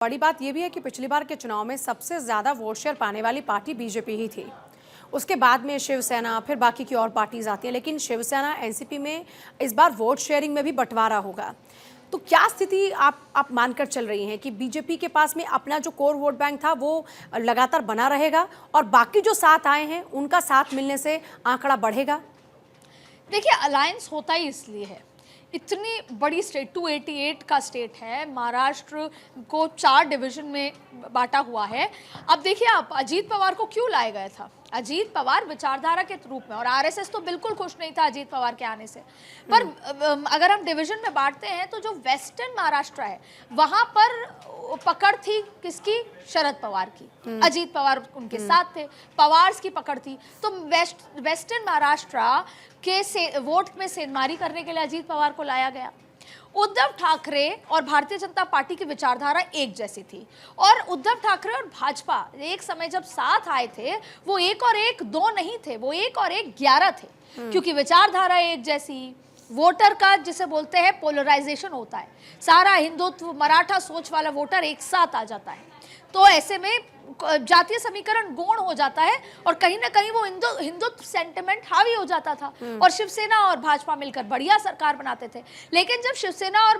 बड़ी बात यह भी है कि पिछली बार के चुनाव में सबसे ज्यादा वोट शेयर पाने वाली पार्टी बीजेपी ही थी। उसके बाद में शिवसेना, फिर बाकी की और पार्टीज आती हैं, लेकिन शिवसेना एनसीपी में इस बार वोट शेयरिंग में भी बंटवारा होगा। तो क्या स्थिति आप मानकर चल रही हैं कि बीजेपी के पास में अपना जो कोर वोट बैंक था वो लगातार बना रहेगा और बाकी जो साथ आए हैं उनका साथ मिलने से आंकड़ा बढ़ेगा? देखिए, अलायंस होता ही इसलिए है, इतनी बड़ी स्टेट 288 का स्टेट है, महाराष्ट्र को 4 डिवीजन में बांटा हुआ है। अब देखिए, आप अजीत पवार को क्यों लाया गया था? अजीत पवार विचारधारा के रूप में, और आरएसएस तो बिल्कुल खुश नहीं था अजीत पवार के आने से, पर अगर हम डिवीजन में बांटते हैं तो जो वेस्टर्न महाराष्ट्र है वहां पर पकड़ थी किसकी? शरद पवार की। अजीत पवार उनके साथ थे, पवार्स की पकड़ थी। तो वेस्टर्न महाराष्ट्र के वोट में सेंधमारी करने के लिए अजीत पवार को लाया गया। उद्धव ठाकरे और भारतीय जनता पार्टी की विचारधारा एक जैसी थी, और उद्धव ठाकरे और भाजपा एक समय जब साथ आए थे वो 1 और 1 2 नहीं थे, वो 1 और 1 11 थे, क्योंकि विचारधारा एक जैसी। वोटर का जिसे बोलते हैं पोलराइजेशन होता है, सारा हिंदुत्व मराठा सोच वाला वोटर एक साथ आ जाता है, तो ऐसे में जातीय समीकरण गौण हो जाता है और कहीं ना कहीं वो हिंदुत्व सेंटिमेंट हावी हो जाता था, और शिवसेना और भाजपा मिलकर बढ़िया सरकार बनाते थे। लेकिन जब शिवसेना और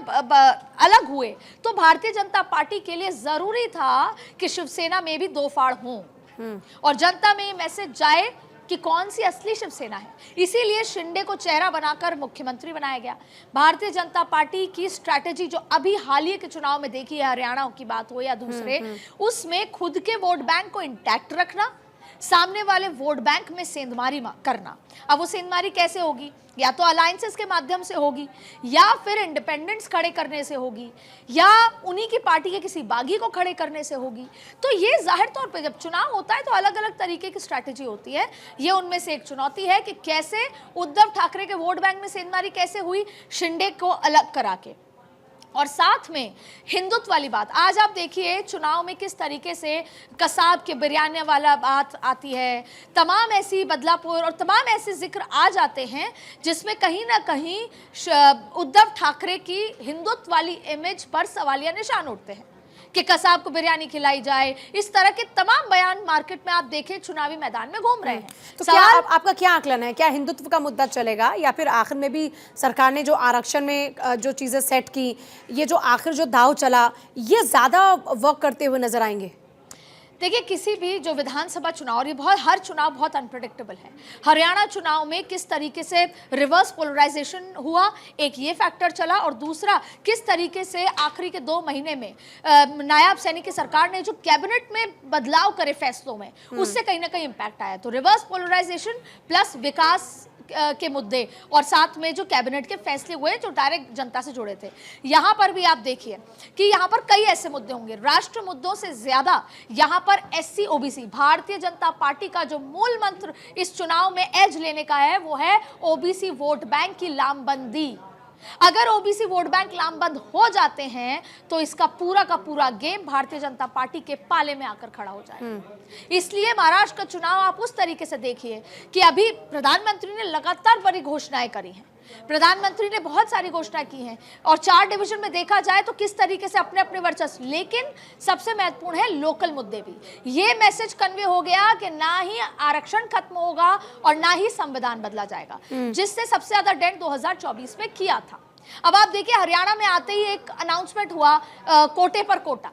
अलग हुए तो भारतीय जनता पार्टी के लिए जरूरी था कि शिवसेना में भी 2 फाड़ हों और जनता में ये मैसेज जाए कि कौन सी असली शिवसेना है। इसीलिए शिंदे को चेहरा बनाकर मुख्यमंत्री बनाया गया। भारतीय जनता पार्टी की स्ट्रैटेजी जो अभी हालिया के चुनाव में देखी है, हरियाणा की बात हो या दूसरे, उसमें खुद के वोट बैंक को इंटैक्ट रखना, सामने वाले वोट बैंक में सेंधमारी करना। अब वो सेंधमारी कैसे होगी? या तो अलायंसेस के माध्यम से होगी, या फिर इंडिपेंडेंट्स खड़े करने से होगी, या उन्हीं की पार्टी के किसी बागी को खड़े करने से होगी। तो ये जाहिर तौर पे जब चुनाव होता है तो अलग अलग तरीके की स्ट्रैटेजी होती है। ये उनमें से एक चुनौती है कि कैसे उद्धव ठाकरे के वोट बैंक में सेंधमारी कैसे हुई, शिंदे को अलग करा के। और साथ में हिंदुत्व वाली बात, आज आप देखिए चुनाव में किस तरीके से कसाब के बिरयानी वाला बात आती है, तमाम ऐसी बदलापुर और तमाम ऐसे जिक्र आ जाते हैं जिसमें कहीं ना कहीं उद्धव ठाकरे की हिंदुत्व वाली इमेज पर सवालिया निशान उठते हैं कि कसाब को बिरयानी खिलाई जाए। इस तरह के तमाम बयान मार्केट में आप देखें चुनावी मैदान में घूम रहे हैं। तो क्या आपका क्या आकलन है? क्या हिंदुत्व का मुद्दा चलेगा, या फिर आखिर में भी सरकार ने जो आरक्षण में जो चीजें सेट की, ये जो आखिर जो दाव चला, ये ज्यादा वर्क करते हुए नजर आएंगे? देखिए, किसी भी जो विधानसभा चुनाव, और ये हर चुनाव बहुत अनप्रेडिक्टेबल है। हरियाणा चुनाव में किस तरीके से रिवर्स पोलराइजेशन हुआ, एक ये फैक्टर चला, और दूसरा किस तरीके से आखिरी के 2 महीने में नायब सैनी की सरकार ने जो कैबिनेट में बदलाव करे फैसलों में, उससे कहीं ना कहीं इम्पैक्ट आया। तो रिवर्स पोलराइजेशन प्लस विकास के मुद्दे और साथ में जो कैबिनेट के फैसले हुए जो डायरेक्ट जनता से जुड़े थे, यहाँ पर भी आप देखिए कि यहाँ पर कई ऐसे मुद्दे होंगे। राष्ट्र मुद्दों से ज्यादा यहाँ पर SC OBC, Bharatiya Janata party का जो मूल मंत्र इस चुनाव में एज लेने का है वो है ओबीसी वोट बैंक की लामबंदी। अगर ओबीसी वोट बैंक लामबंद हो जाते हैं तो इसका पूरा का पूरा गेम भारतीय जनता पार्टी के पाले में आकर खड़ा हो जाए। इसलिए महाराष्ट्र का चुनाव आप उस तरीके से देखिए कि अभी प्रधानमंत्री ने लगातार बड़ी घोषणाएं करी हैं, प्रधानमंत्री ने बहुत सारी घोषणा की हैं, और 4 डिवीजन में देखा जाए तो किस तरीके से अपने अपने वर्चस्व, लेकिन सबसे महत्वपूर्ण है लोकल मुद्दे भी। ये मैसेज कन्वे हो गया कि ना ही आरक्षण खत्म होगा और ना ही संविधान बदला जाएगा, जिससे सबसे ज्यादा डेंट 2024 में किया था। अब आप देखिए, हरियाणा में आते ही एक अनाउंसमेंट हुआ कोटे पर कोटा,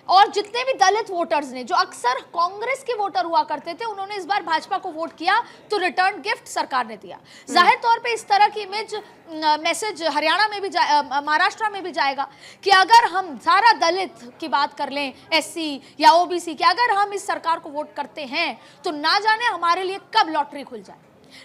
और जितने भी दलित वोटर्स ने, जो अक्सर कांग्रेस के वोटर हुआ करते थे, उन्होंने इस बार भाजपा को वोट किया, तो रिटर्न गिफ्ट सरकार ने दिया। जाहिर तौर पे इस तरह की इमेज मैसेज हरियाणा में भी महाराष्ट्र में भी जाएगा कि अगर हम सारा दलित की बात कर लें, एससी या ओबीसी की, अगर हम इस सरकार को वोट करते हैं तो ना जाने हमारे लिए कब लॉटरी खुल जाए,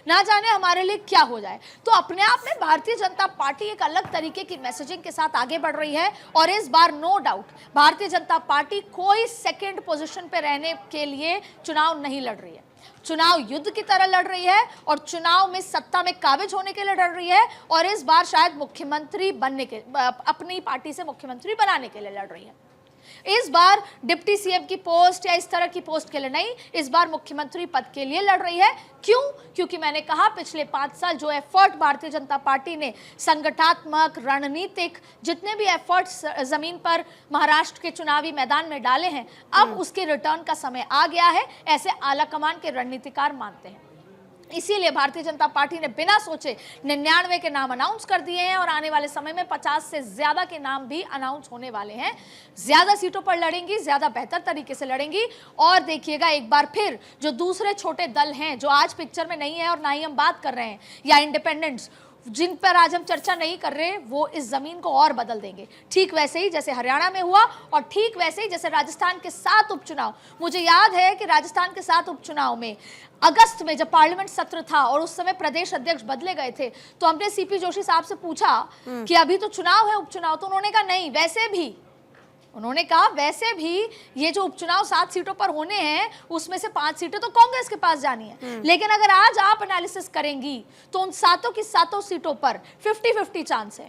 ना जाने हमारे लिए क्या हो जाए। तो अपने आप में भारतीय जनता पार्टी एक अलग तरीके की मैसेजिंग के साथ आगे बढ़ रही है, और इस बार no doubt Bharatiya Janata party कोई सेकंड पोजीशन पे रहने के लिए चुनाव नहीं लड़ रही है, चुनाव युद्ध की तरह लड़ रही है, और चुनाव में सत्ता में काबिज होने के लिए लड़ रही है, और इस बार शायद मुख्यमंत्री बनने के, अपनी पार्टी से मुख्यमंत्री बनाने के लिए लड़ रही है। इस बार डिप्टी सीएम की पोस्ट या इस तरह की पोस्ट के लिए नहीं, इस बार मुख्यमंत्री पद के लिए लड़ रही है। क्यों? क्योंकि मैंने कहा पिछले 5 साल जो एफर्ट भारतीय जनता पार्टी ने संगठनात्मक, रणनीतिक, जितने भी एफर्ट्स जमीन पर महाराष्ट्र के चुनावी मैदान में डाले हैं, अब उसके रिटर्न का समय आ गया है, ऐसे आला कमान के रणनीतिकार मानते हैं। इसीलिए भारतीय जनता पार्टी ने बिना सोचे 99 के नाम अनाउंस कर दिए हैं और आने वाले समय में 50 से ज्यादा के नाम भी अनाउंस होने वाले हैं। ज्यादा सीटों पर लड़ेंगी, ज्यादा बेहतर तरीके से लड़ेंगी। और देखिएगा एक बार फिर जो दूसरे छोटे दल हैं जो आज पिक्चर में नहीं है और ना ही हम बात कर रहे हैं, या इंडिपेंडेंट्स जिन पर आज हम चर्चा नहीं कर रहे, वो इस जमीन को और बदल देंगे। ठीक वैसे ही जैसे हरियाणा में हुआ और ठीक वैसे ही जैसे राजस्थान के 7 उपचुनाव। मुझे याद है कि राजस्थान के 7 उपचुनाव में अगस्त में जब पार्लियामेंट सत्र था और उस समय प्रदेश अध्यक्ष बदले गए थे, तो हमने सीपी जोशी साहब से पूछा कि अभी तो चुनाव है, उपचुनाव, तो उन्होंने कहा नहीं, वैसे भी ये जो उपचुनाव 7 सीटों पर होने हैं उसमें से 5 सीटें तो कांग्रेस के पास जानी है। लेकिन अगर आज आप एनालिसिस करेंगी तो उन 7 की 7 सीटों पर 50-50 चांस है।